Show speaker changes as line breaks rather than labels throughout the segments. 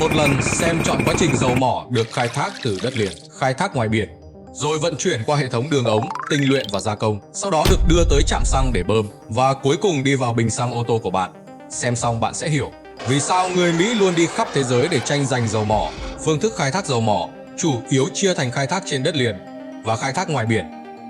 một lần xem trọn quá trình dầu mỏ được khai thác từ đất liền, khai thác ngoài biển, rồi vận chuyển qua hệ thống đường ống, tinh luyện và gia công, sau đó được đưa tới trạm xăng để bơm và cuối cùng đi vào bình xăng ô tô của bạn. Xem xong bạn sẽ hiểu vì sao người Mỹ luôn đi khắp thế giới để tranh giành dầu mỏ. Phương thức khai thác dầu mỏ chủ yếu chia thành khai thác trên đất liền và khai thác ngoài biển.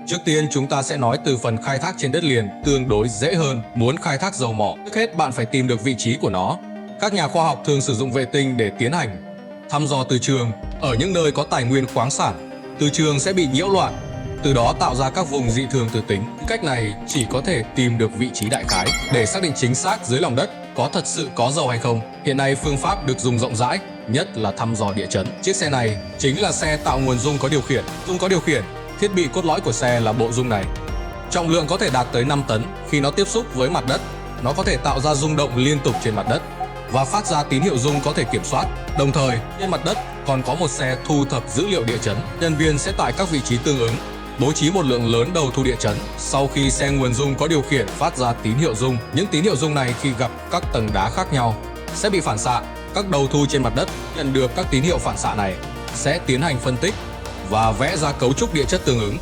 Trước tiên chúng ta sẽ nói từ phần khai thác trên đất liền tương đối dễ hơn. Muốn khai thác dầu mỏ, trước hết bạn phải tìm được vị trí của nó. Các nhà khoa học thường sử dụng vệ tinh để tiến hành thăm dò từ trường. Ở những nơi có tài nguyên khoáng sản, từ trường sẽ bị nhiễu loạn, từ đó tạo ra các vùng dị thường từ tính. Cách này chỉ có thể tìm được vị trí đại khái để xác định chính xác dưới lòng đất có thật sự có dầu hay không. Hiện nay phương pháp được dùng rộng rãi nhất là thăm dò địa chấn. Chiếc xe này chính là xe tạo nguồn dung có điều khiển. Dung có điều khiển, thiết bị cốt lõi của xe là bộ dung này. Trọng lượng có thể đạt tới 5 tấn. Khi nó tiếp xúc với mặt đất, nó có thể tạo ra rung động liên tục trên mặt đất và phát ra tín hiệu rung có thể kiểm soát. Đồng thời, trên mặt đất còn có một xe thu thập dữ liệu địa chấn. Nhân viên sẽ tại các vị trí tương ứng bố trí một lượng lớn đầu thu địa chấn. Sau khi xe nguồn rung có điều khiển phát ra tín hiệu rung, những tín hiệu rung này khi gặp các tầng đá khác nhau sẽ bị phản xạ. Các đầu thu trên mặt đất nhận được các tín hiệu phản xạ này sẽ tiến hành phân tích và vẽ ra cấu trúc địa chất tương ứng,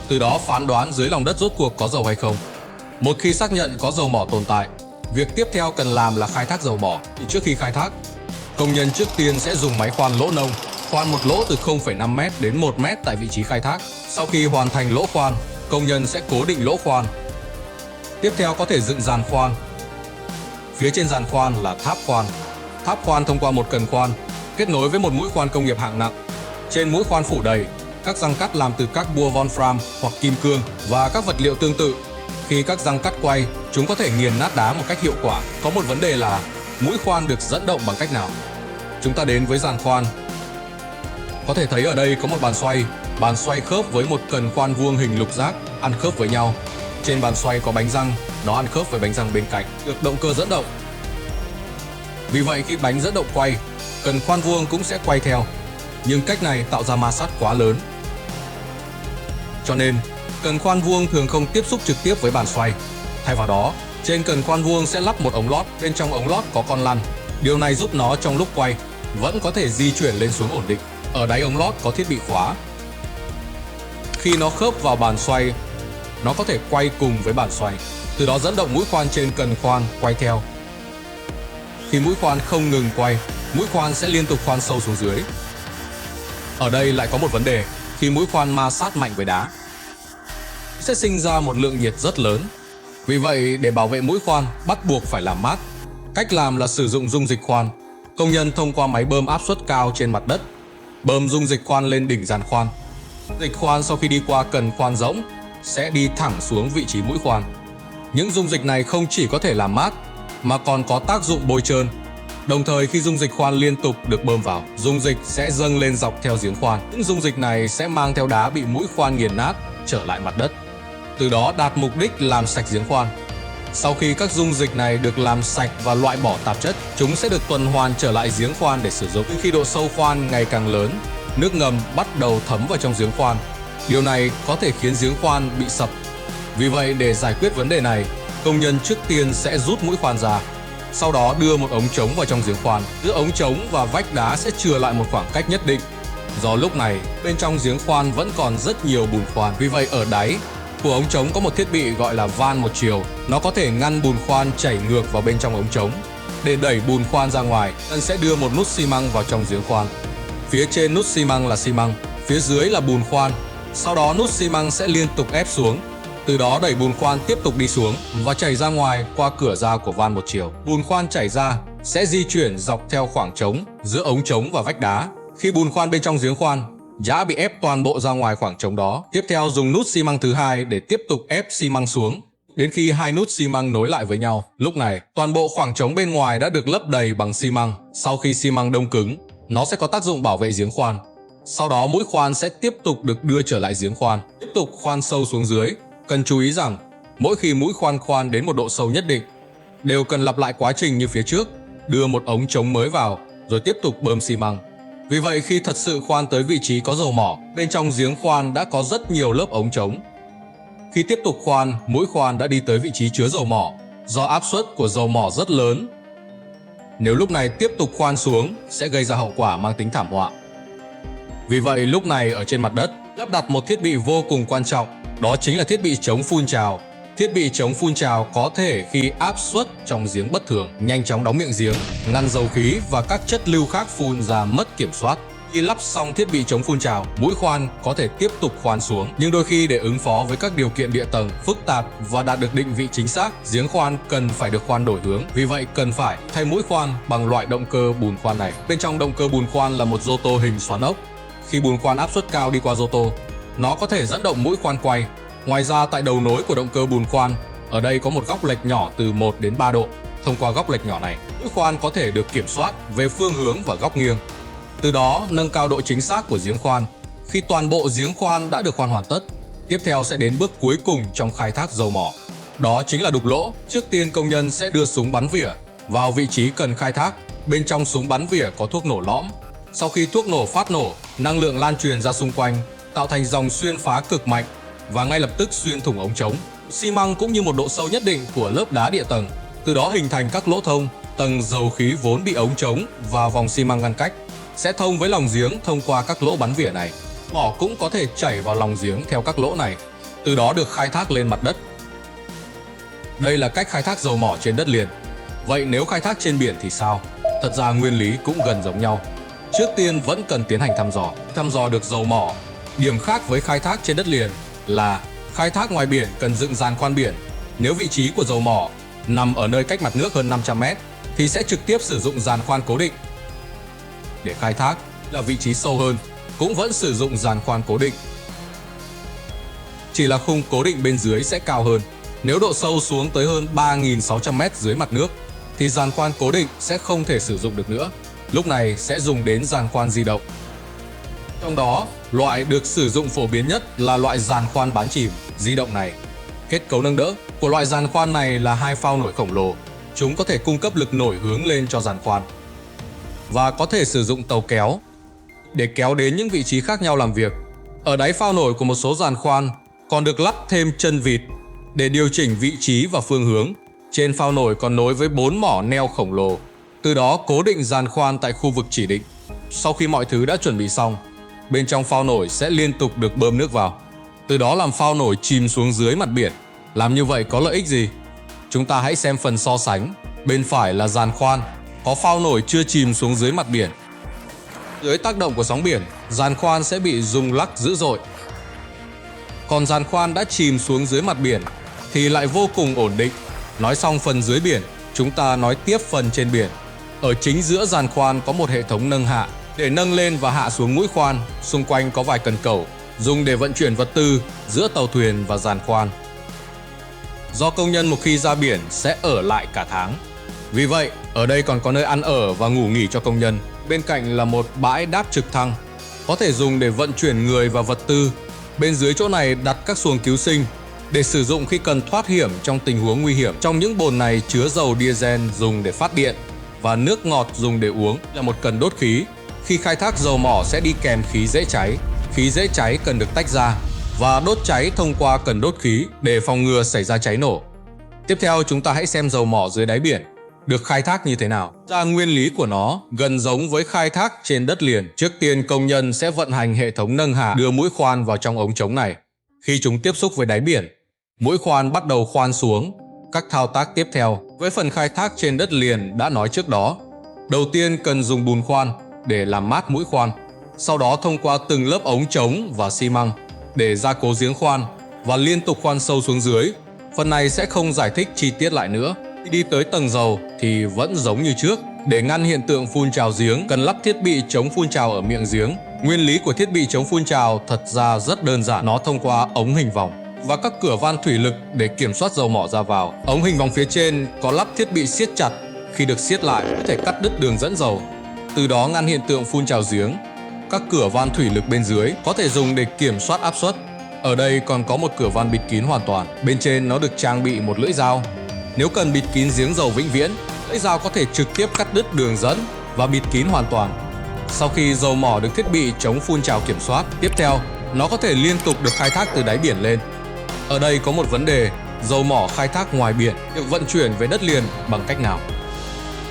từ đó phán đoán dưới lòng đất rốt cuộc có dầu hay không. Một khi xác nhận có dầu mỏ tồn tại, việc tiếp theo cần làm là khai thác dầu mỏ. Trước khi khai thác, công nhân trước tiên sẽ dùng máy khoan lỗ nông khoan một lỗ từ 0,5 m đến 1 m tại vị trí khai thác. Sau khi hoàn thành lỗ khoan, công nhân sẽ cố định lỗ khoan. Tiếp theo có thể dựng giàn khoan. Phía trên giàn khoan là tháp khoan. Tháp khoan thông qua một cần khoan kết nối với một mũi khoan công nghiệp hạng nặng. Trên mũi khoan phủ đầy các răng cắt làm từ các bua Wolfram hoặc kim cương và các vật liệu tương tự. Khi các răng cắt quay, chúng có thể nghiền nát đá một cách hiệu quả. Có một vấn đề là mũi khoan được dẫn động bằng cách nào? Chúng ta đến với giàn khoan. Có thể thấy ở đây có một bàn xoay khớp với một cần khoan vuông hình lục giác ăn khớp với nhau. Trên bàn xoay có bánh răng, nó ăn khớp với bánh răng bên cạnh, được động cơ dẫn động. Vì vậy khi bánh dẫn động quay, cần khoan vuông cũng sẽ quay theo. Nhưng cách này tạo ra ma sát quá lớn. Cho nên, cần khoan vuông thường không tiếp xúc trực tiếp với bàn xoay. Thay vào đó, trên cần khoan vuông sẽ lắp một ống lót, bên trong ống lót có con lăn. Điều này giúp nó trong lúc quay vẫn có thể di chuyển lên xuống ổn định. Ở đáy ống lót có thiết bị khóa. Khi nó khớp vào bàn xoay, nó có thể quay cùng với bàn xoay, từ đó dẫn động mũi khoan trên cần khoan quay theo. Khi mũi khoan không ngừng quay, mũi khoan sẽ liên tục khoan sâu xuống dưới. Ở đây lại có một vấn đề, khi mũi khoan ma sát mạnh với đá, sẽ sinh ra một lượng nhiệt rất lớn. Vì vậy, để bảo vệ mũi khoan, bắt buộc phải làm mát. Cách làm là sử dụng dung dịch khoan. Công nhân thông qua máy bơm áp suất cao trên mặt đất, bơm dung dịch khoan lên đỉnh giàn khoan. Dịch khoan sau khi đi qua cần khoan rỗng sẽ đi thẳng xuống vị trí mũi khoan. Những dung dịch này không chỉ có thể làm mát mà còn có tác dụng bôi trơn. Đồng thời khi dung dịch khoan liên tục được bơm vào, dung dịch sẽ dâng lên dọc theo giếng khoan. Những dung dịch này sẽ mang theo đá bị mũi khoan nghiền nát trở lại mặt đất, từ đó đạt mục đích làm sạch giếng khoan. Sau khi các dung dịch này được làm sạch và loại bỏ tạp chất, chúng sẽ được tuần hoàn trở lại giếng khoan để sử dụng. Khi độ sâu khoan ngày càng lớn, nước ngầm bắt đầu thấm vào trong giếng khoan. Điều này có thể khiến giếng khoan bị sập. Vì vậy, để giải quyết vấn đề này, công nhân trước tiên sẽ rút mũi khoan ra, sau đó đưa một ống trống vào trong giếng khoan. Giữa ống trống và vách đá sẽ chừa lại một khoảng cách nhất định. Do lúc này, bên trong giếng khoan vẫn còn rất nhiều bùn khoan. Vì vậy, ở đáy của ống trống có một thiết bị gọi là van một chiều. Nó có thể ngăn bùn khoan chảy ngược vào bên trong ống trống. Để đẩy bùn khoan ra ngoài, nhân sẽ đưa một nút xi măng vào trong giếng khoan. Phía trên nút xi măng là xi măng, phía dưới là bùn khoan. Sau đó nút xi măng sẽ liên tục ép xuống, từ đó đẩy bùn khoan tiếp tục đi xuống và chảy ra ngoài qua cửa ra của van một chiều. Bùn khoan chảy ra sẽ di chuyển dọc theo khoảng trống giữa ống trống và vách đá. Khi bùn khoan bên trong giếng khoan đã bị ép toàn bộ ra ngoài khoảng trống đó, tiếp theo dùng nút xi măng thứ hai để tiếp tục ép xi măng xuống đến khi hai nút xi măng nối lại với nhau. Lúc này, toàn bộ khoảng trống bên ngoài đã được lấp đầy bằng xi măng. Sau khi xi măng đông cứng, nó sẽ có tác dụng bảo vệ giếng khoan. Sau đó mũi khoan sẽ tiếp tục được đưa trở lại giếng khoan, tiếp tục khoan sâu xuống dưới. Cần chú ý rằng, mỗi khi mũi khoan khoan đến một độ sâu nhất định, đều cần lặp lại quá trình như phía trước, đưa một ống trống mới vào, rồi tiếp tục bơm xi măng. Vì vậy, khi thật sự khoan tới vị trí có dầu mỏ, bên trong giếng khoan đã có rất nhiều lớp ống trống. Khi tiếp tục khoan, mũi khoan đã đi tới vị trí chứa dầu mỏ. Do áp suất của dầu mỏ rất lớn, Nếu lúc này tiếp tục khoan xuống sẽ gây ra hậu quả mang tính thảm họa. Vì vậy lúc này ở trên mặt đất lắp đặt một thiết bị vô cùng quan trọng, đó chính là thiết bị chống phun trào. Thiết bị chống phun trào có thể khi áp suất trong giếng bất thường, nhanh chóng đóng miệng giếng, ngăn dầu khí và các chất lưu khác phun ra mất kiểm soát. Khi lắp xong thiết bị chống phun trào, mũi khoan có thể tiếp tục khoan xuống, nhưng đôi khi để ứng phó với các điều kiện địa tầng phức tạp và đạt được định vị chính xác, giếng khoan cần phải được khoan đổi hướng. Vì vậy cần phải thay mũi khoan bằng loại động cơ bùn khoan này. Bên trong động cơ bùn khoan là một rô tô hình xoắn ốc. Khi bùn khoan áp suất cao đi qua rô tô, nó có thể dẫn động mũi khoan quay. Ngoài ra tại đầu nối của động cơ bùn khoan, ở đây có một góc lệch nhỏ từ 1 đến 3 độ. Thông qua góc lệch nhỏ này, mũi khoan có thể được kiểm soát về phương hướng và góc nghiêng. Từ đó nâng cao độ chính xác của giếng khoan. Khi toàn bộ giếng khoan đã được khoan hoàn tất, tiếp theo sẽ đến bước cuối cùng trong khai thác dầu mỏ. Đó chính là đục lỗ. Trước tiên công nhân sẽ đưa súng bắn vỉa vào vị trí cần khai thác. Bên trong súng bắn vỉa có thuốc nổ lõm. Sau khi thuốc nổ phát nổ, năng lượng lan truyền ra xung quanh, tạo thành dòng xuyên phá cực mạnh và ngay lập tức xuyên thủng ống trống, xi măng cũng như một độ sâu nhất định của lớp đá địa tầng. Từ đó hình thành các lỗ thông. Tầng dầu khí vốn bị ống trống và vòng xi măng ngăn cách sẽ thông với lòng giếng thông qua các lỗ bắn vỉa này. Mỏ cũng có thể chảy vào lòng giếng theo các lỗ này, từ đó được khai thác lên mặt đất. Đây là cách khai thác dầu mỏ trên đất liền. Vậy nếu khai thác trên biển thì sao? Thật ra nguyên lý cũng gần giống nhau. Trước tiên vẫn cần tiến hành thăm dò được dầu mỏ. Điểm khác với khai thác trên đất liền là khai thác ngoài biển cần dựng giàn khoan biển. Nếu vị trí của dầu mỏ nằm ở nơi cách mặt nước hơn 500 m thì sẽ trực tiếp sử dụng giàn khoan cố định. Để khai thác là vị trí sâu hơn, cũng vẫn sử dụng giàn khoan cố định. Chỉ là khung cố định bên dưới sẽ cao hơn. Nếu độ sâu xuống tới hơn 3.600 m dưới mặt nước thì giàn khoan cố định sẽ không thể sử dụng được nữa. Lúc này sẽ dùng đến giàn khoan di động. Trong đó, loại được sử dụng phổ biến nhất là loại giàn khoan bán chìm di động này. Kết cấu nâng đỡ của loại giàn khoan này là hai phao nổi khổng lồ. Chúng có thể cung cấp lực nổi hướng lên cho giàn khoan và có thể sử dụng tàu kéo để kéo đến những vị trí khác nhau làm việc. Ở đáy phao nổi của một số giàn khoan còn được lắp thêm chân vịt để điều chỉnh vị trí và phương hướng. Trên phao nổi còn nối với 4 mỏ neo khổng lồ, từ đó cố định giàn khoan tại khu vực chỉ định. Sau khi mọi thứ đã chuẩn bị xong, bên trong phao nổi sẽ liên tục được bơm nước vào, từ đó làm phao nổi chìm xuống dưới mặt biển. Làm như vậy có lợi ích gì? Chúng ta hãy xem phần so sánh. Bên phải là giàn khoan có phao nổi chưa chìm xuống dưới mặt biển. Dưới tác động của sóng biển, giàn khoan sẽ bị rung lắc dữ dội. Còn giàn khoan đã chìm xuống dưới mặt biển thì lại vô cùng ổn định. Nói xong phần dưới biển, chúng ta nói tiếp phần trên biển. Ở chính giữa giàn khoan có một hệ thống nâng hạ để nâng lên và hạ xuống mũi khoan. Xung quanh có vài cần cẩu dùng để vận chuyển vật tư giữa tàu thuyền và giàn khoan. Do công nhân một khi ra biển sẽ ở lại cả tháng. Vì vậy, ở đây còn có nơi ăn ở và ngủ nghỉ cho công nhân. Bên cạnh là một bãi đáp trực thăng, có thể dùng để vận chuyển người và vật tư. Bên dưới chỗ này đặt các xuồng cứu sinh để sử dụng khi cần thoát hiểm trong tình huống nguy hiểm. Trong những bồn này chứa dầu diesel dùng để phát điện và nước ngọt dùng để uống, là một cần đốt khí. Khi khai thác dầu mỏ sẽ đi kèm khí dễ cháy. Khí dễ cháy cần được tách ra và đốt cháy thông qua cần đốt khí để phòng ngừa xảy ra cháy nổ. Tiếp theo chúng ta hãy xem dầu mỏ dưới đáy biển được khai thác như thế nào. Nguyên lý của nó gần giống với khai thác trên đất liền. Trước tiên công nhân sẽ vận hành hệ thống nâng hạ đưa mũi khoan vào trong ống trống này. Khi chúng tiếp xúc với đáy biển, mũi khoan bắt đầu khoan xuống. Các thao tác tiếp theo với phần khai thác trên đất liền đã nói trước đó. Đầu tiên cần dùng bùn khoan để làm mát mũi khoan. Sau đó thông qua từng lớp ống trống và xi măng để gia cố giếng khoan và liên tục khoan sâu xuống dưới. Phần này sẽ không giải thích chi tiết lại nữa. Khi đi tới tầng dầu thì vẫn giống như trước. Để ngăn hiện tượng phun trào giếng, cần lắp thiết bị chống phun trào ở miệng giếng. Nguyên lý của thiết bị chống phun trào thật ra rất đơn giản. Nó thông qua ống hình vòng và các cửa van thủy lực để kiểm soát dầu mỏ ra vào. Ống hình vòng phía trên có lắp thiết bị siết chặt. Khi được siết lại, có thể cắt đứt đường dẫn dầu, từ đó ngăn hiện tượng phun trào giếng. Các cửa van thủy lực bên dưới có thể dùng để kiểm soát áp suất. Ở đây còn có một cửa van bịt kín hoàn toàn. Bên trên nó được trang bị một lưỡi dao. Nếu cần bịt kín giếng dầu vĩnh viễn, lưỡi dao có thể trực tiếp cắt đứt đường dẫn và bịt kín hoàn toàn. Sau khi dầu mỏ được thiết bị chống phun trào kiểm soát, tiếp theo nó có thể liên tục được khai thác từ đáy biển lên. Ở đây có một vấn đề, dầu mỏ khai thác ngoài biển được vận chuyển về đất liền bằng cách nào?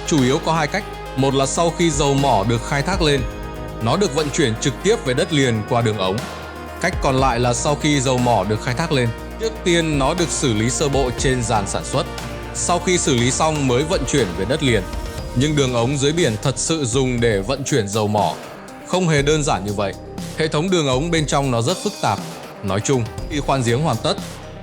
chủ yếu có hai cách. Một là sau khi dầu mỏ được khai thác lên, nó được vận chuyển trực tiếp về đất liền qua đường ống. Cách còn lại là sau khi dầu mỏ được khai thác lên, trước tiên nó được xử lý sơ bộ trên giàn sản xuất. Sau khi xử lý xong mới vận chuyển về đất liền. Nhưng đường ống dưới biển thật sự dùng để vận chuyển dầu mỏ không hề đơn giản như vậy. Hệ thống đường ống bên trong nó rất phức tạp. Nói chung, khi khoan giếng hoàn tất,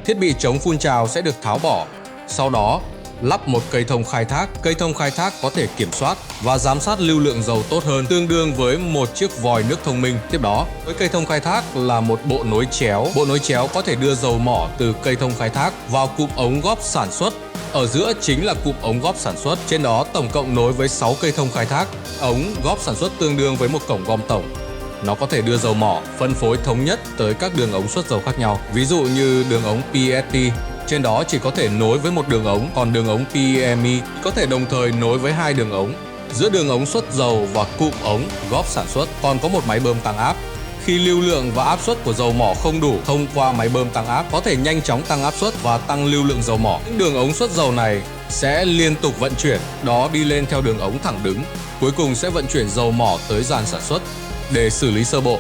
thiết bị chống phun trào sẽ được tháo bỏ. Sau đó, lắp một cây thông khai thác. Cây thông khai thác có thể kiểm soát và giám sát lưu lượng dầu tốt hơn, tương đương với một chiếc vòi nước thông minh. Tiếp đó, với cây thông khai thác là một bộ nối chéo. Bộ nối chéo có thể đưa dầu mỏ từ cây thông khai thác vào cụm ống góp sản xuất. Ở giữa chính là cụm ống góp sản xuất. Trên đó tổng cộng nối với 6 cây thông khai thác. Ống góp sản xuất tương đương với một cổng gom tổng. Nó có thể đưa dầu mỏ phân phối thống nhất tới các đường ống xuất dầu khác nhau. Ví dụ như đường ống PST, trên đó chỉ có thể nối với một đường ống, còn đường ống PEMI có thể đồng thời nối với 2 đường ống. Giữa đường ống xuất dầu và cụm ống góp sản xuất còn có một máy bơm tăng áp. Khi lưu lượng và áp suất của dầu mỏ không đủ, thông qua máy bơm tăng áp có thể nhanh chóng tăng áp suất và tăng lưu lượng dầu mỏ. Những đường ống xuất dầu này sẽ liên tục vận chuyển, đó đi lên theo đường ống thẳng đứng. Cuối cùng sẽ vận chuyển dầu mỏ tới giàn sản xuất để xử lý sơ bộ.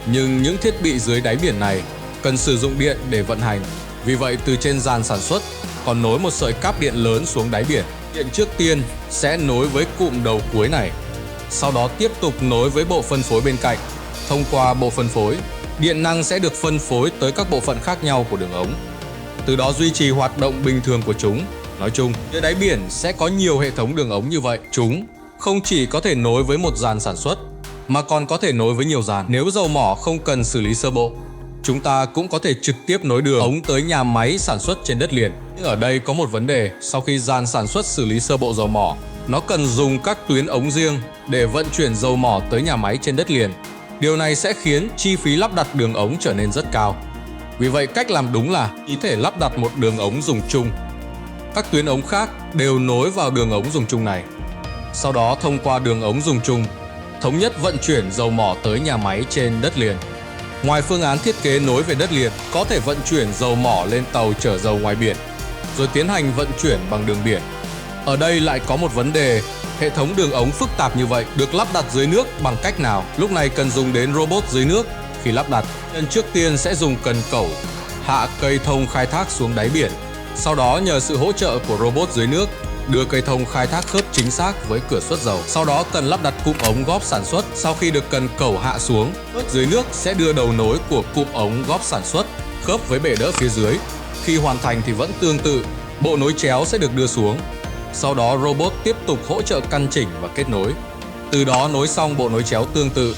Nhưng những thiết bị dưới đáy biển này cần sử dụng điện để vận hành. Vì vậy, từ trên giàn sản xuất còn nối một sợi cáp điện lớn xuống đáy biển. Điện trước tiên sẽ nối với cụm đầu cuối này, sau đó tiếp tục nối với bộ phân phối bên cạnh. Thông qua bộ phân phối, điện năng sẽ được phân phối tới các bộ phận khác nhau của đường ống, từ đó duy trì hoạt động bình thường của chúng. Nói chung, dưới đáy biển sẽ có nhiều hệ thống đường ống như vậy. Chúng không chỉ có thể nối với một giàn sản xuất, mà còn có thể nối với nhiều giàn. Nếu dầu mỏ không cần xử lý sơ bộ, chúng ta cũng có thể trực tiếp nối đường ống tới nhà máy sản xuất trên đất liền. Nhưng ở đây có một vấn đề, sau khi giàn sản xuất xử lý sơ bộ dầu mỏ, nó cần dùng các tuyến ống riêng để vận chuyển dầu mỏ tới nhà máy trên đất liền. Điều này sẽ khiến chi phí lắp đặt đường ống trở nên rất cao. Vì vậy, cách làm đúng là chỉ thể lắp đặt một đường ống dùng chung. Các tuyến ống khác đều nối vào đường ống dùng chung này. Sau đó thông qua đường ống dùng chung, thống nhất vận chuyển dầu mỏ tới nhà máy trên đất liền. Ngoài phương án thiết kế nối về đất liền, có thể vận chuyển dầu mỏ lên tàu chở dầu ngoài biển, rồi tiến hành vận chuyển bằng đường biển. Ở đây lại có một vấn đề, hệ thống đường ống phức tạp như vậy được lắp đặt dưới nước bằng cách nào? Lúc này cần dùng đến robot dưới nước. Khi lắp đặt, nhân trước tiên sẽ dùng cần cẩu hạ cây thông khai thác xuống đáy biển. Sau đó nhờ sự hỗ trợ của robot dưới nước, đưa cây thông khai thác khớp chính xác với cửa xuất dầu. Sau đó cần lắp đặt cụm ống góp sản xuất. Sau khi được cần cẩu hạ xuống, dưới nước sẽ đưa đầu nối của cụm ống góp sản xuất khớp với bệ đỡ phía dưới. Khi hoàn thành thì vẫn tương tự, bộ nối chéo sẽ được đưa xuống. Sau đó robot tiếp tục hỗ trợ căn chỉnh và kết nối. Từ đó nối xong bộ nối chéo tương tự.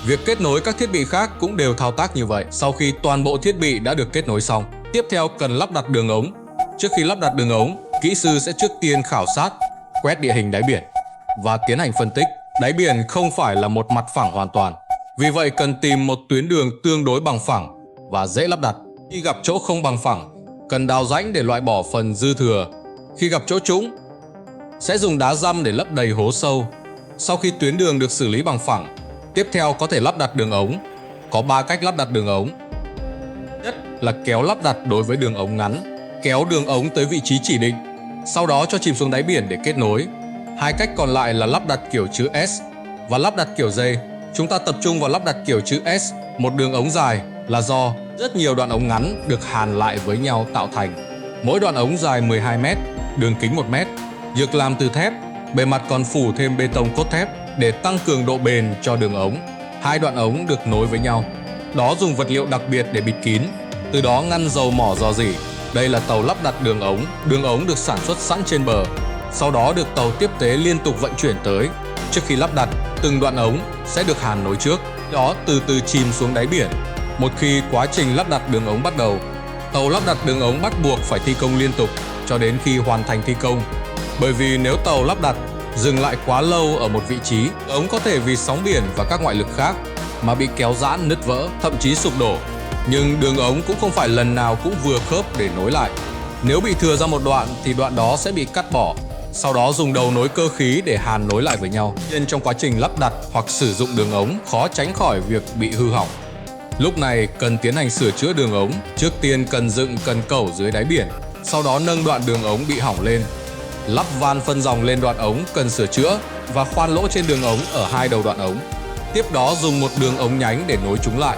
Việc kết nối các thiết bị khác cũng đều thao tác như vậy. Sau khi toàn bộ thiết bị đã được kết nối xong, tiếp theo cần lắp đặt đường ống. Trước khi lắp đặt đường ống, kỹ sư sẽ trước tiên khảo sát, quét địa hình đáy biển và tiến hành phân tích. Đáy biển không phải là một mặt phẳng hoàn toàn. Vì vậy cần tìm một tuyến đường tương đối bằng phẳng và dễ lắp đặt. Khi gặp chỗ không bằng phẳng, cần đào rãnh để loại bỏ phần dư thừa. Khi gặp chỗ trũng, sẽ dùng đá dăm để lấp đầy hố sâu. Sau khi tuyến đường được xử lý bằng phẳng, tiếp theo có thể lắp đặt đường ống. Có 3 cách lắp đặt đường ống. Nhất là kéo lắp đặt đối với đường ống ngắn, kéo đường ống tới vị trí chỉ định, sau đó cho chìm xuống đáy biển để kết nối. 2 cách còn lại là lắp đặt kiểu chữ S và lắp đặt kiểu dây. Chúng ta tập trung vào lắp đặt kiểu chữ S, một đường ống dài, là do rất nhiều đoạn ống ngắn được hàn lại với nhau tạo thành. Mỗi đoạn ống dài 12 m, đường kính 1 m, được làm từ thép, bề mặt còn phủ thêm bê tông cốt thép để tăng cường độ bền cho đường ống. 2 đoạn ống được nối với nhau. Đó dùng vật liệu đặc biệt để bịt kín, từ đó ngăn dầu mỏ rò rỉ. Đây là tàu lắp đặt đường ống. Đường ống được sản xuất sẵn trên bờ, sau đó được tàu tiếp tế liên tục vận chuyển tới. Trước khi lắp đặt, từng đoạn ống sẽ được hàn nối trước, đó từ từ chìm xuống đáy biển. Một khi quá trình lắp đặt đường ống bắt đầu, tàu lắp đặt đường ống bắt buộc phải thi công liên tục cho đến khi hoàn thành thi công. Bởi vì nếu tàu lắp đặt dừng lại quá lâu ở một vị trí, ống có thể vì sóng biển và các ngoại lực khác mà bị kéo giãn, nứt vỡ, thậm chí sụp đổ. Nhưng đường ống cũng không phải lần nào cũng vừa khớp để nối lại. Nếu bị thừa ra một đoạn thì đoạn đó sẽ bị cắt bỏ, sau đó dùng đầu nối cơ khí để hàn nối lại với nhau. Nên trong quá trình lắp đặt hoặc sử dụng đường ống khó tránh khỏi việc bị hư hỏng. Lúc này cần tiến hành sửa chữa đường ống. Trước tiên cần dựng cần cẩu dưới đáy biển, sau đó nâng đoạn đường ống bị hỏng lên. Lắp van phân dòng lên đoạn ống cần sửa chữa và khoan lỗ trên đường ống ở hai đầu đoạn ống. Tiếp đó dùng một đường ống nhánh để nối chúng lại,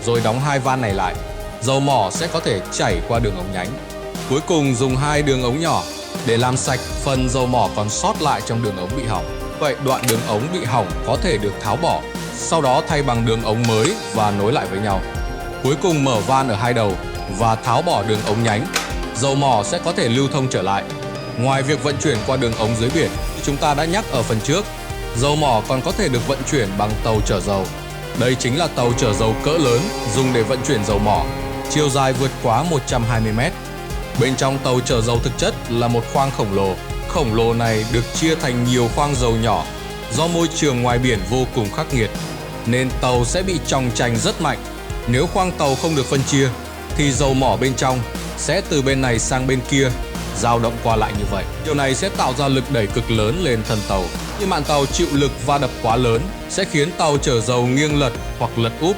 rồi đóng hai van này lại. Dầu mỏ sẽ có thể chảy qua đường ống nhánh. Cuối cùng dùng hai đường ống nhỏ để làm sạch phần dầu mỏ còn sót lại trong đường ống bị hỏng. Vậy đoạn đường ống bị hỏng có thể được tháo bỏ, sau đó thay bằng đường ống mới và nối lại với nhau. Cuối cùng mở van ở hai đầu và tháo bỏ đường ống nhánh. Dầu mỏ sẽ có thể lưu thông trở lại. Ngoài việc vận chuyển qua đường ống dưới biển, chúng ta đã nhắc ở phần trước, dầu mỏ còn có thể được vận chuyển bằng tàu chở dầu. Đây chính là tàu chở dầu cỡ lớn dùng để vận chuyển dầu mỏ, chiều dài vượt quá 120 m. Bên trong tàu chở dầu thực chất là một khoang khổng lồ. Khổng lồ này được chia thành nhiều khoang dầu nhỏ. Do môi trường ngoài biển vô cùng khắc nghiệt, nên tàu sẽ bị chòng chành rất mạnh. Nếu khoang tàu không được phân chia, thì dầu mỏ bên trong sẽ từ bên này sang bên kia, dao động qua lại như vậy. Điều này sẽ tạo ra lực đẩy cực lớn lên thân tàu. Khi mạn tàu chịu lực va đập quá lớn, sẽ khiến tàu chở dầu nghiêng lật hoặc lật úp.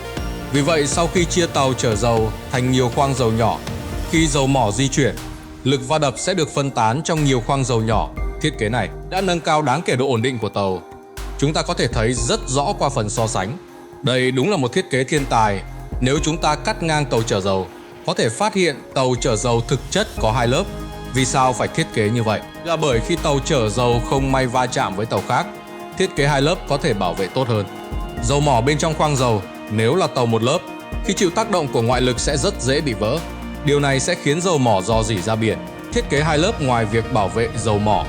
Vì vậy, sau khi chia tàu chở dầu thành nhiều khoang dầu nhỏ, khi dầu mỏ di chuyển, lực va đập sẽ được phân tán trong nhiều khoang dầu nhỏ. Thiết kế này đã nâng cao đáng kể độ ổn định của tàu. Chúng ta có thể thấy rất rõ qua phần so sánh. Đây đúng là một thiết kế thiên tài. Nếu chúng ta cắt ngang tàu chở dầu, có thể phát hiện tàu chở dầu thực chất có hai lớp. Vì sao phải thiết kế như vậy? Là bởi khi tàu chở dầu không may va chạm với tàu khác, thiết kế hai lớp có thể bảo vệ tốt hơn. Dầu mỏ bên trong khoang dầu, nếu là tàu một lớp, khi chịu tác động của ngoại lực sẽ rất dễ bị vỡ. Điều này sẽ khiến dầu mỏ rò rỉ ra biển. Thiết kế hai lớp ngoài việc bảo vệ dầu mỏ,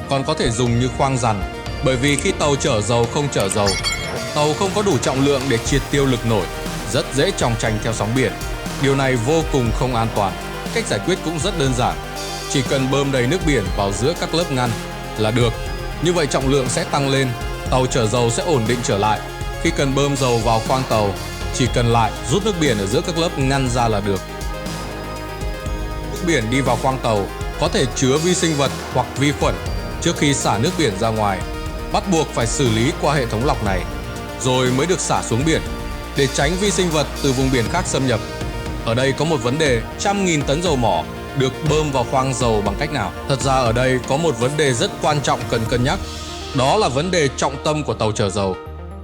còn có thể dùng như khoang rằn. Bởi vì khi tàu chở dầu không chở dầu, tàu không có đủ trọng lượng để triệt tiêu lực nổi, rất dễ chòng chành theo sóng biển. Điều này vô cùng không an toàn. Cách giải quyết cũng rất đơn giản. Chỉ cần bơm đầy nước biển vào giữa các lớp ngăn là được. Như vậy trọng lượng sẽ tăng lên, tàu chở dầu sẽ ổn định trở lại. Khi cần bơm dầu vào khoang tàu, chỉ cần lại rút nước biển ở giữa các lớp ngăn ra là được. Nước biển đi vào khoang tàu có thể chứa vi sinh vật hoặc vi khuẩn. Trước khi xả nước biển ra ngoài, bắt buộc phải xử lý qua hệ thống lọc này, rồi mới được xả xuống biển, để tránh vi sinh vật từ vùng biển khác xâm nhập. Ở đây có một vấn đề, trăm nghìn tấn dầu mỏ được bơm vào khoang dầu bằng cách nào? Thật ra ở đây có một vấn đề rất quan trọng cần cân nhắc. Đó là vấn đề trọng tâm của tàu chở dầu.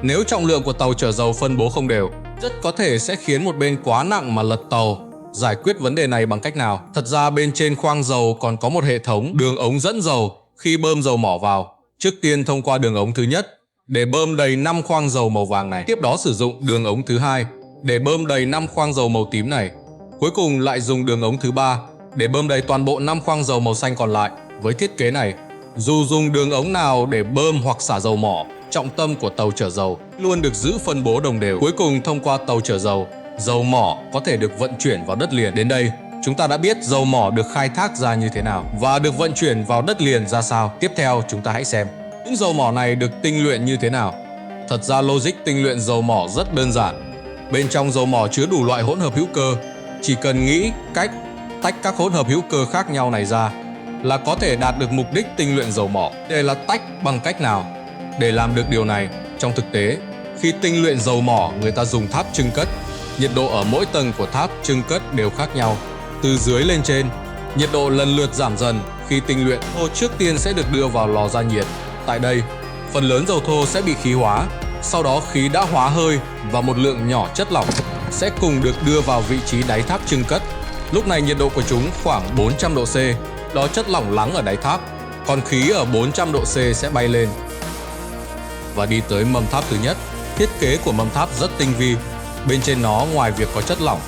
Nếu trọng lượng của tàu chở dầu phân bố không đều, rất có thể sẽ khiến một bên quá nặng mà lật tàu. Giải quyết vấn đề này bằng cách nào? Thật ra bên trên khoang dầu còn có một hệ thống đường ống dẫn dầu. Khi bơm dầu mỏ vào, trước tiên thông qua đường ống thứ nhất để bơm đầy 5 khoang dầu màu vàng này. Tiếp đó sử dụng đường ống thứ hai để bơm đầy 5 khoang dầu màu tím này. Cuối cùng lại dùng đường ống thứ ba để bơm đầy toàn bộ 5 khoang dầu màu xanh còn lại. Với thiết kế này, dù dùng đường ống nào để bơm hoặc xả dầu mỏ, trọng tâm của tàu chở dầu luôn được giữ phân bố đồng đều. Cuối cùng thông qua tàu chở dầu, dầu mỏ có thể được vận chuyển vào đất liền. Đến đây, chúng ta đã biết dầu mỏ được khai thác ra như thế nào và được vận chuyển vào đất liền ra sao. Tiếp theo, chúng ta hãy xem những dầu mỏ này được tinh luyện như thế nào. Thật ra logic tinh luyện dầu mỏ rất đơn giản. Bên trong dầu mỏ chứa đủ loại hỗn hợp hữu cơ. Chỉ cần nghĩ cách tách các hỗn hợp hữu cơ khác nhau này ra là có thể đạt được mục đích tinh luyện dầu mỏ. Đây là tách bằng cách nào? Để làm được điều này, trong thực tế, khi tinh luyện dầu mỏ, người ta dùng tháp chưng cất. Nhiệt độ ở mỗi tầng của tháp chưng cất đều khác nhau. Từ dưới lên trên, nhiệt độ lần lượt giảm dần. Khi tinh luyện, thô trước tiên sẽ được đưa vào lò gia nhiệt. Tại đây, phần lớn dầu thô sẽ bị khí hóa. Sau đó khí đã hóa hơi và một lượng nhỏ chất lỏng sẽ cùng được đưa vào vị trí đáy tháp chưng cất. Lúc này nhiệt độ của chúng khoảng 400 độ C. Đó chất lỏng lắng ở đáy tháp, còn khí ở 400 độ C sẽ bay lên và đi tới mâm tháp thứ nhất. Thiết kế của mâm tháp rất tinh vi. Bên trên nó ngoài việc có chất lỏng,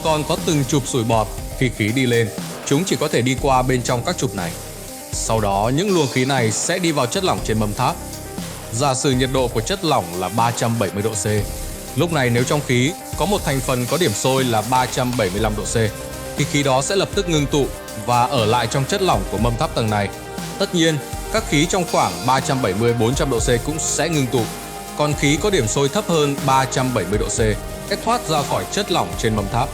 còn có từng chùp sủi bọt. Khi khí đi lên, chúng chỉ có thể đi qua bên trong các chùp này. Sau đó những luồng khí này sẽ đi vào chất lỏng trên mâm tháp. Giả sử nhiệt độ của chất lỏng là 370 độ C. Lúc này nếu trong khí có một thành phần có điểm sôi là 375 độ C, thì khí đó sẽ lập tức ngưng tụ và ở lại trong chất lỏng của mâm tháp tầng này. Tất nhiên, các khí trong khoảng 370-400 độ C cũng sẽ ngưng tụ. Còn khí có điểm sôi thấp hơn 370 độ C sẽ thoát ra khỏi chất lỏng trên mâm tháp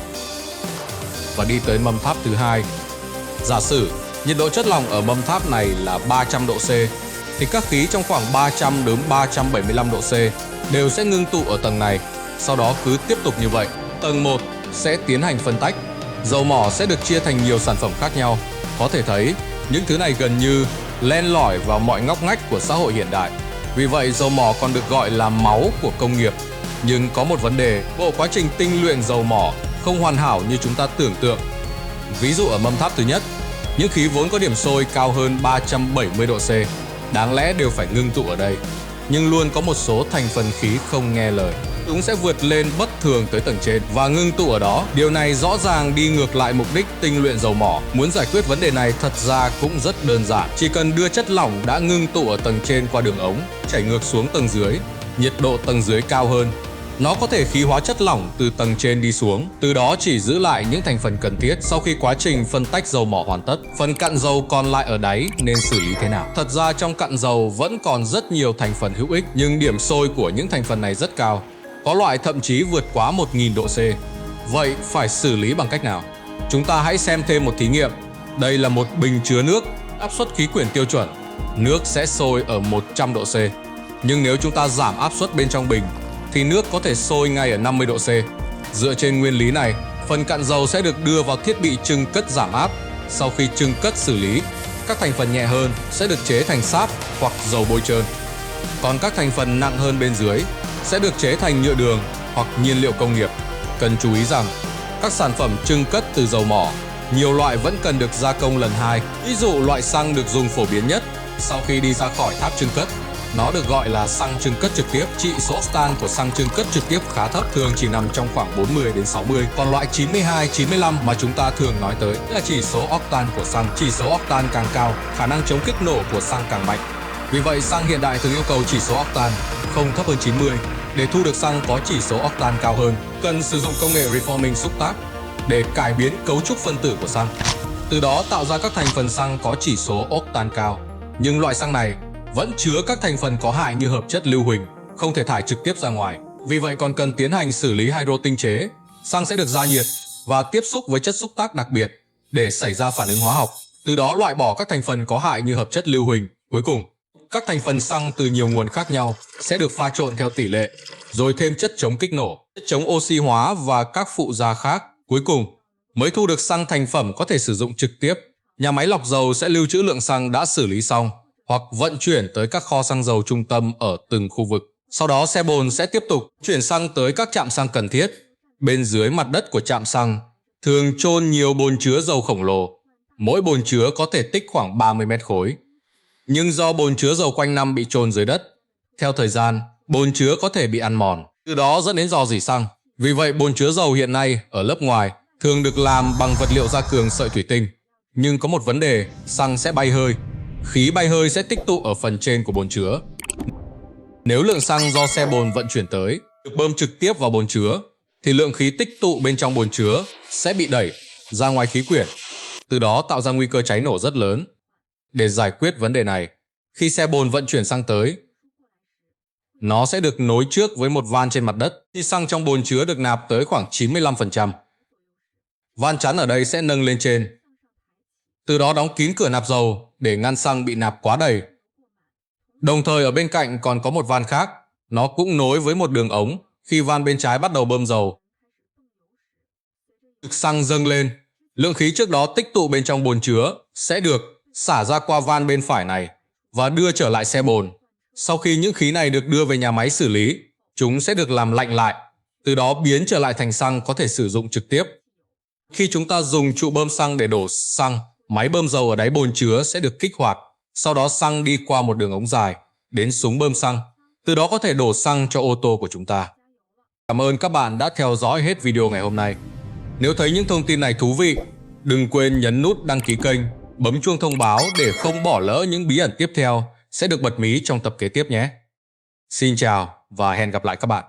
và đi tới mâm tháp thứ hai. Giả sử nhiệt độ chất lỏng ở mâm tháp này là 300 độ C, thì các khí trong khoảng 300 đến 375 độ C đều sẽ ngưng tụ ở tầng này. Sau đó cứ tiếp tục như vậy. Tầng 1 sẽ tiến hành phân tách. Dầu mỏ sẽ được chia thành nhiều sản phẩm khác nhau. Có thể thấy Những thứ này gần như len lỏi vào mọi ngóc ngách của xã hội hiện đại. Vì vậy, dầu mỏ còn được gọi là máu của công nghiệp. Nhưng có một vấn đề, bộ quá trình tinh luyện dầu mỏ không hoàn hảo như chúng ta tưởng tượng. Ví dụ ở mâm tháp thứ nhất, những khí vốn có điểm sôi cao hơn 370 độ C, đáng lẽ đều phải ngưng tụ ở đây. Nhưng luôn có một số thành phần khí không nghe lời. Chúng sẽ vượt lên bất thường tới tầng trên và ngưng tụ ở đó. Điều này rõ ràng đi ngược lại mục đích tinh luyện dầu mỏ. Muốn giải quyết vấn đề này thật ra cũng rất đơn giản. Chỉ cần đưa chất lỏng đã ngưng tụ ở tầng trên qua đường ống, chảy ngược xuống tầng dưới. Nhiệt độ tầng dưới cao hơn. Nó có thể khí hóa chất lỏng từ tầng trên đi xuống, từ đó chỉ giữ lại những thành phần cần thiết sau khi quá trình phân tách dầu mỏ hoàn tất. Phần cặn dầu còn lại ở đáy nên xử lý thế nào? Thật ra trong cặn dầu vẫn còn rất nhiều thành phần hữu ích, nhưng điểm sôi của những thành phần này rất cao. Có loại thậm chí vượt quá 1000 độ C. Vậy phải xử lý bằng cách nào? Chúng ta hãy xem thêm một thí nghiệm. Đây là một bình chứa nước, áp suất khí quyển tiêu chuẩn. Nước sẽ sôi ở 100 độ C. Nhưng nếu chúng ta giảm áp suất bên trong bình, thì nước có thể sôi ngay ở 50 độ C. Dựa trên nguyên lý này, phần cặn dầu sẽ được đưa vào thiết bị chưng cất giảm áp. Sau khi chưng cất xử lý, các thành phần nhẹ hơn sẽ được chế thành sáp hoặc dầu bôi trơn. Còn các thành phần nặng hơn bên dưới sẽ được chế thành nhựa đường hoặc nhiên liệu công nghiệp. Cần chú ý rằng, các sản phẩm chưng cất từ dầu mỏ, nhiều loại vẫn cần được gia công lần 2. Ví dụ loại xăng được dùng phổ biến nhất sau khi đi ra khỏi tháp chưng cất. Nó được gọi là xăng chưng cất trực tiếp. Chỉ số octan của xăng chưng cất trực tiếp khá thấp, thường chỉ nằm trong khoảng 40 đến 60. Còn loại 92, 95 mà chúng ta thường nói tới là chỉ số octan của xăng. Chỉ số octan càng cao, khả năng chống kích nổ của xăng càng mạnh. Vì vậy, xăng hiện đại thường yêu cầu chỉ số octan không thấp hơn 90. Để thu được xăng có chỉ số octan cao hơn, cần sử dụng công nghệ reforming xúc tác để cải biến cấu trúc phân tử của xăng. Từ đó tạo ra các thành phần xăng có chỉ số octan cao. Nhưng loại xăng này vẫn chứa các thành phần có hại như hợp chất lưu huỳnh, không thể thải trực tiếp ra ngoài. Vì vậy còn cần tiến hành xử lý hydro tinh chế. Xăng sẽ được gia nhiệt và tiếp xúc với chất xúc tác đặc biệt để xảy ra phản ứng hóa học, từ đó loại bỏ các thành phần có hại như hợp chất lưu huỳnh. Cuối cùng, các thành phần xăng từ nhiều nguồn khác nhau sẽ được pha trộn theo tỷ lệ, rồi thêm chất chống kích nổ, chất chống oxy hóa và các phụ gia khác. Cuối cùng, mới thu được xăng thành phẩm có thể sử dụng trực tiếp. Nhà máy lọc dầu sẽ lưu trữ lượng xăng đã xử lý xong hoặc vận chuyển tới các kho xăng dầu trung tâm ở từng khu vực. Sau đó xe bồn sẽ tiếp tục chuyển xăng tới các trạm xăng cần thiết. Bên dưới mặt đất của trạm xăng thường chôn nhiều bồn chứa dầu khổng lồ. Mỗi bồn chứa có thể tích khoảng 30 mét khối. Nhưng do bồn chứa dầu quanh năm bị chôn dưới đất, theo thời gian, bồn chứa có thể bị ăn mòn, từ đó dẫn đến rò rỉ xăng. Vì vậy, bồn chứa dầu hiện nay ở lớp ngoài thường được làm bằng vật liệu gia cường sợi thủy tinh. Nhưng có một vấn đề, xăng sẽ bay hơi. Khí bay hơi sẽ tích tụ ở phần trên của bồn chứa. Nếu lượng xăng do xe bồn vận chuyển tới được bơm trực tiếp vào bồn chứa, thì lượng khí tích tụ bên trong bồn chứa sẽ bị đẩy ra ngoài khí quyển, từ đó tạo ra nguy cơ cháy nổ rất lớn. Để giải quyết vấn đề này, khi xe bồn vận chuyển xăng tới, nó sẽ được nối trước với một van trên mặt đất, thì xăng trong bồn chứa được nạp tới khoảng 95%. Van chắn ở đây sẽ nâng lên trên, từ đó đóng kín cửa nạp dầu để ngăn xăng bị nạp quá đầy. Đồng thời ở bên cạnh còn có một van khác, nó cũng nối với một đường ống. Khi van bên trái bắt đầu bơm dầu, xăng dâng lên, lượng khí trước đó tích tụ bên trong bồn chứa sẽ được xả ra qua van bên phải này và đưa trở lại xe bồn. Sau khi những khí này được đưa về nhà máy xử lý, chúng sẽ được làm lạnh lại, từ đó biến trở lại thành xăng có thể sử dụng trực tiếp. Khi chúng ta dùng trụ bơm xăng để đổ xăng, máy bơm dầu ở đáy bồn chứa sẽ được kích hoạt, sau đó xăng đi qua một đường ống dài đến súng bơm xăng, từ đó có thể đổ xăng cho ô tô của chúng ta. Cảm ơn các bạn đã theo dõi hết video ngày hôm nay. Nếu thấy những thông tin này thú vị, đừng quên nhấn nút đăng ký kênh, bấm chuông thông báo để không bỏ lỡ những bí ẩn tiếp theo sẽ được bật mí trong tập kế tiếp nhé. Xin chào và hẹn gặp lại các bạn.